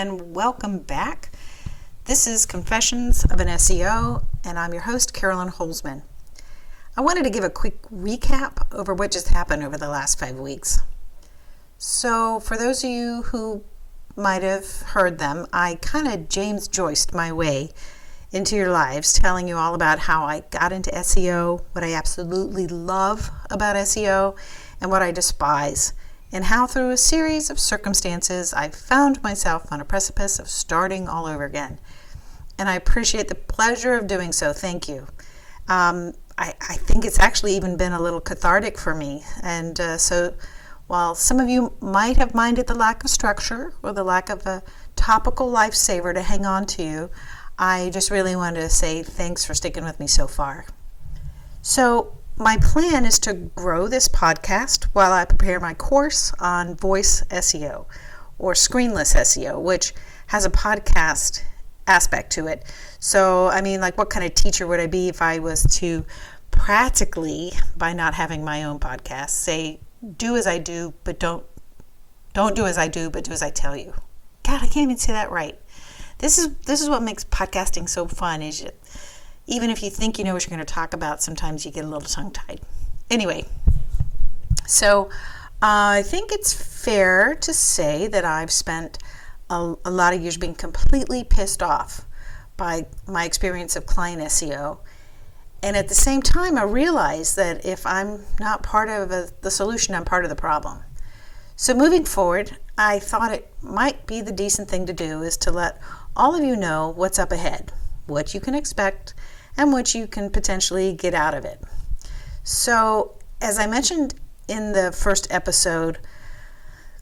and welcome back. This is Confessions of an SEO, and I'm your host, Carolyn Holzman. I wanted to give a quick recap over what just happened over the last 5 weeks. So for those of you who might have heard them, I kind of James Joyced my way into your lives, telling you all about how I got into SEO, what I absolutely love about SEO, and what I despise, and how through a series of circumstances I found myself on a precipice of starting all over again. And I appreciate the pleasure of doing so. Thank you. I think it's actually even been a little cathartic for me. And so while some of you might have minded the lack of structure or the lack of a topical lifesaver to hang on to, I just really wanted to say thanks for sticking with me so far. So my plan is to grow this podcast while I prepare my course on Voice SEO or screenless SEO, which has a podcast aspect to it. So, what kind of teacher would I be if I was to practically, by not having my own podcast, say, do as I do, but don't do as I do, but do as I tell you. God, I can't even say that right. This is what makes podcasting so fun, is even if you think you know what you're going to talk about, sometimes you get a little tongue-tied. Anyway, so I think it's fair to say that I've spent a lot of years being completely pissed off by my experience of client SEO. And at the same time, I realized that if I'm not part of the solution, I'm part of the problem. So moving forward, I thought it might be the decent thing to do is to let all of you know what's up ahead, what you can expect, and what you can potentially get out of it. So, as I mentioned in the first episode,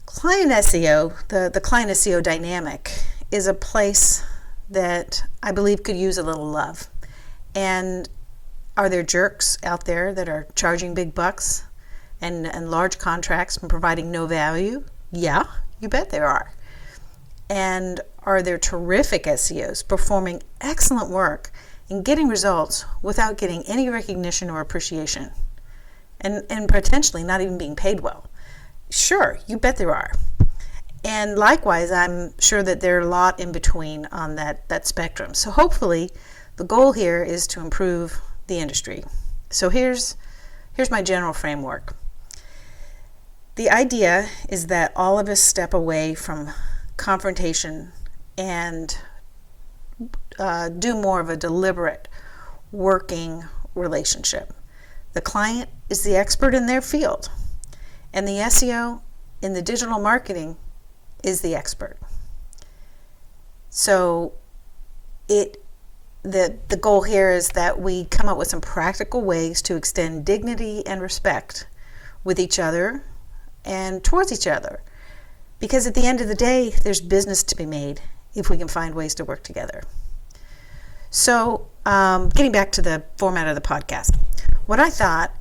client SEO, the client SEO dynamic, is a place that I believe could use a little love. And are there jerks out there that are charging big bucks and large contracts and providing no value? Yeah, you bet there are. And are there terrific SEOs performing excellent work and getting results without getting any recognition or appreciation, and potentially not even being paid well? Sure, you bet there are. And likewise, I'm sure that there are a lot in between on that spectrum. So hopefully the goal here is to improve the industry. So here's my general framework. The idea is that all of us step away from confrontation and do more of a deliberate working relationship. The client is the expert in their field, and the SEO in the digital marketing is the expert. So the goal here is that we come up with some practical ways to extend dignity and respect with each other and towards each other. Because at the end of the day, there's business to be made if we can find ways to work together. So, getting back to the format of the podcast, what I thought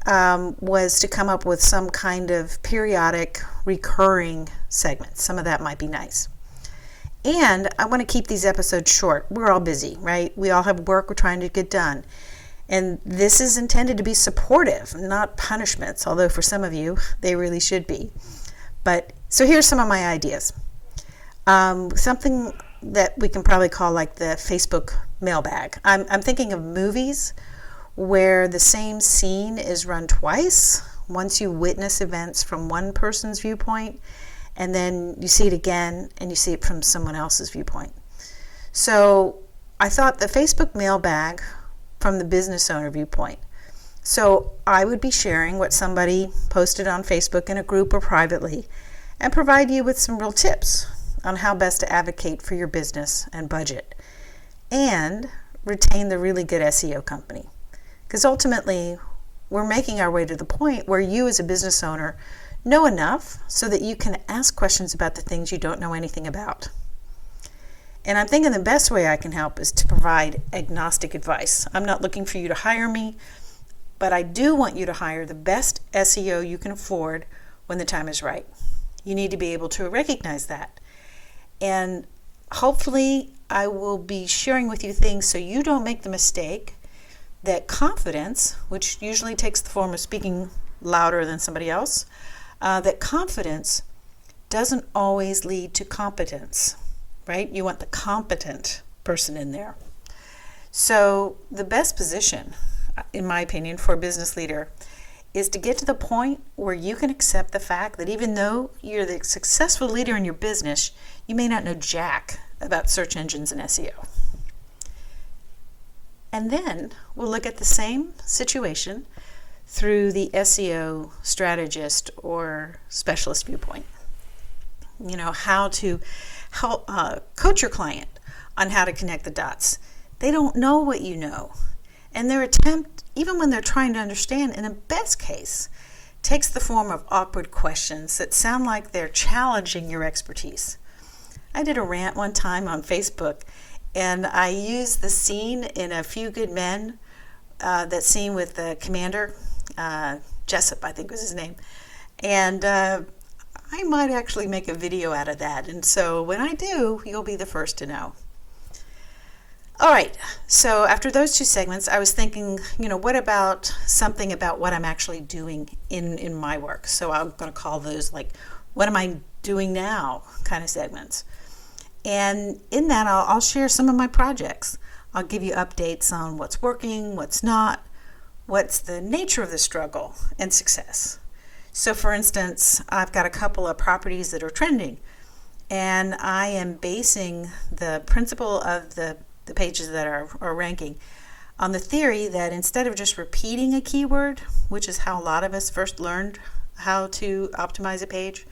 was to come up with some kind of periodic, recurring segments. Some of that might be nice. And I want to keep these episodes short. We're all busy, right? We all have work we're trying to get done. And this is intended to be supportive, not punishments, although for some of you, they really should be. But so here's some of my ideas. Something that we can probably call like the Facebook mailbag. I'm thinking of movies where the same scene is run twice. Once you witness events from one person's viewpoint, and then you see it again and you see it from someone else's viewpoint. So I thought the Facebook mailbag from the business owner viewpoint. So I would be sharing what somebody posted on Facebook in a group or privately and provide you with some real tips on how best to advocate for your business and budget and retain the really good SEO company. Because ultimately, we're making our way to the point where you as a business owner know enough so that you can ask questions about the things you don't know anything about. And I'm thinking the best way I can help is to provide agnostic advice. I'm not looking for you to hire me, but I do want you to hire the best SEO you can afford when the time is right. You need to be able to recognize that. And hopefully I will be sharing with you things so you don't make the mistake that confidence, which usually takes the form of speaking louder than somebody else, that confidence doesn't always lead to competence, right? You want the competent person in there. So the best position, in my opinion, for a business leader is to get to the point where you can accept the fact that even though you're the successful leader in your business, you may not know jack about search engines and SEO. And then we'll look at the same situation through the SEO strategist or specialist viewpoint. You know, how to help coach your client on how to connect the dots. They don't know what you know. And their attempt, even when they're trying to understand, in the best case, takes the form of awkward questions that sound like they're challenging your expertise. I did a rant one time on Facebook, and I used the scene in A Few Good Men, that scene with the commander, Jessup, I think was his name. And I might actually make a video out of that. And so when I do, you'll be the first to know. All right, so after those two segments, I was thinking, what about something about what I'm actually doing in my work? So I'm going to call those like, what am I doing now kind of segments. And in that, I'll share some of my projects. I'll give you updates on what's working, what's not, what's the nature of the struggle and success. So for instance, I've got a couple of properties that are trending, and I am basing the principle of the pages that are ranking on the theory that instead of just repeating a keyword, which is how a lot of us first learned how to optimize a page,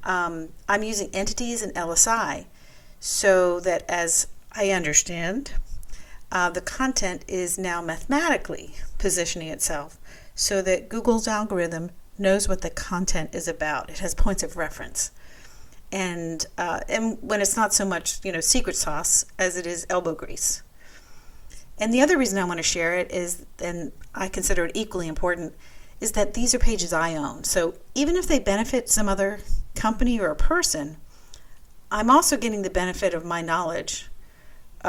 I'm using entities and LSI so that, as I understand, the content is now mathematically positioning itself so that Google's algorithm knows what the content is about. It has points of reference. And when it's not so much, secret sauce as it is elbow grease. And the other reason I want to share it is, and I consider it equally important, is that these are pages I own. So even if they benefit some other company or a person, I'm also getting the benefit of my knowledge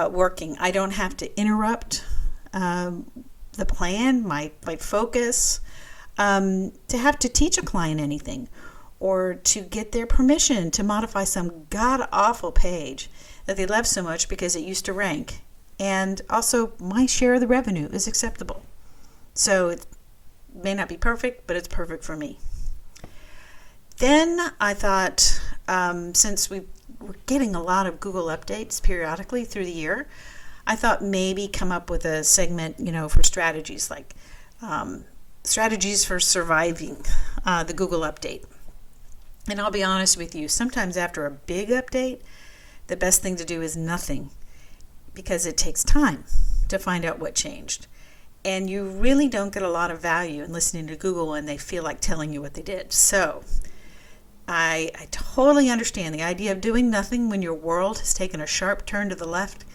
working. I don't have to interrupt the plan, my focus, to have to teach a client anything, or to get their permission to modify some god-awful page that they love so much because it used to rank. And also, my share of the revenue is acceptable. So it may not be perfect, but it's perfect for me. Then I thought, since we're getting a lot of Google updates periodically through the year, I thought maybe come up with a segment, for strategies, like strategies for surviving the Google update. And I'll be honest with you, sometimes after a big update, the best thing to do is nothing, because it takes time to find out what changed. And you really don't get a lot of value in listening to Google when they feel like telling you what they did. So I totally understand the idea of doing nothing when your world has taken a sharp turn to the left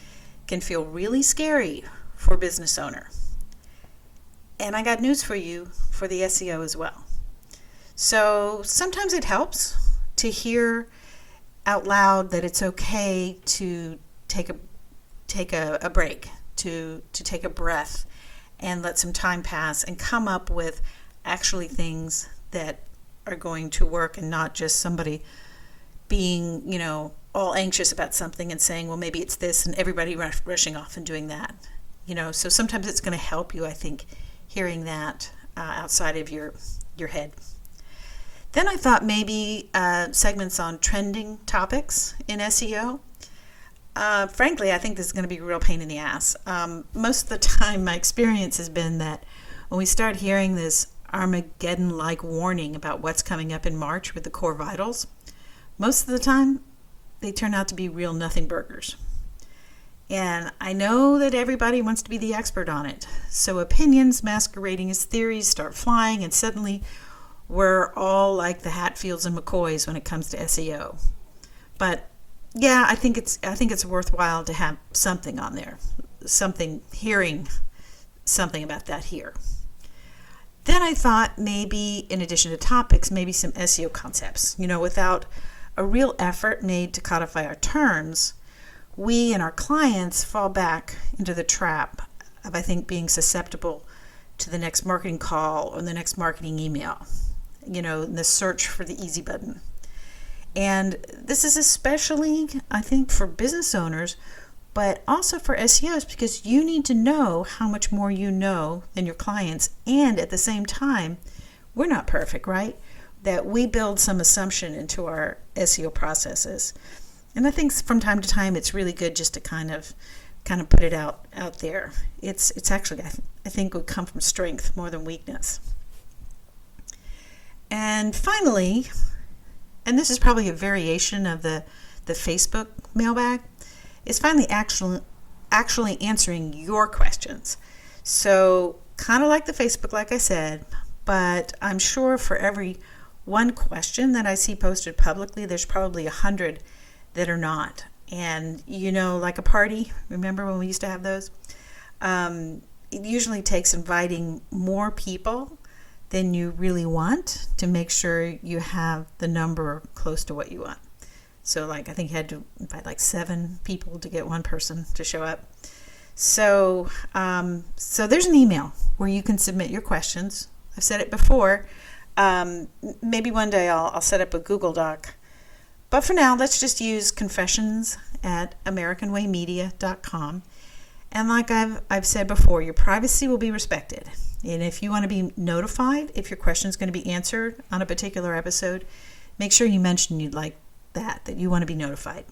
can feel really scary for a business owner. And I got news for you for the SEO as well. So sometimes it helps to hear out loud that it's okay to take a break, to take a breath and let some time pass and come up with actually things that are going to work, and not just somebody being, all anxious about something and saying, well, maybe it's this, and everybody rushing off and doing that. So sometimes it's going to help you, I think, hearing that outside of your head. Then I thought maybe segments on trending topics in SEO. Frankly, I think this is going to be a real pain in the ass. Most of the time, my experience has been that when we start hearing this Armageddon-like warning about what's coming up in March with the core vitals, most of the time, they turn out to be real nothing burgers. And I know that everybody wants to be the expert on it. So opinions masquerading as theories start flying, and suddenly we're all like the Hatfields and McCoys when it comes to SEO. But yeah, I think it's worthwhile to have something on there, hearing something about that here. Then I thought maybe, in addition to topics, maybe some SEO concepts. Without a real effort made to codify our terms, we and our clients fall back into the trap of, I think, being susceptible to the next marketing call or the next marketing email, the search for the easy button. And this is especially, I think, for business owners, but also for SEOs, because you need to know how much more you know than your clients. And at the same time, we're not perfect, right? That we build some assumption into our SEO processes. And I think from time to time, it's really good just to kind of put it out there. It's actually, I think, would come from strength more than weakness. And finally, and this is probably a variation of the Facebook mailbag, is finally actually answering your questions. So kind of like the Facebook, like I said, but I'm sure for every one question that I see posted publicly, there's probably 100 that are not. And like a party, remember when we used to have those? It usually takes inviting more people than you really want to make sure you have the number close to what you want. So I think you had to invite 7 people to get one person to show up. So there's an email where you can submit your questions. I've said it before. Maybe one day I'll set up a Google Doc. But for now, let's just use confessions@AmericanWayMedia.com. And like I've said before, your privacy will be respected. And if you want to be notified if your question is going to be answered on a particular episode, make sure you mention you'd like that you want to be notified.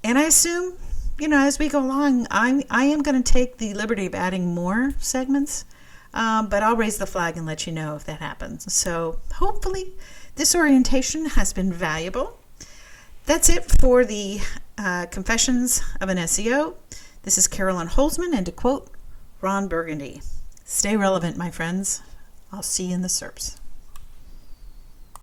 And I assume, as we go along, I am going to take the liberty of adding more segments, but I'll raise the flag and let you know if that happens. So hopefully this orientation has been valuable. That's it for the Confessions of an SEO. This is Carolyn Holzman, and to quote Ron Burgundy, stay relevant, my friends. I'll see you in the SERPs.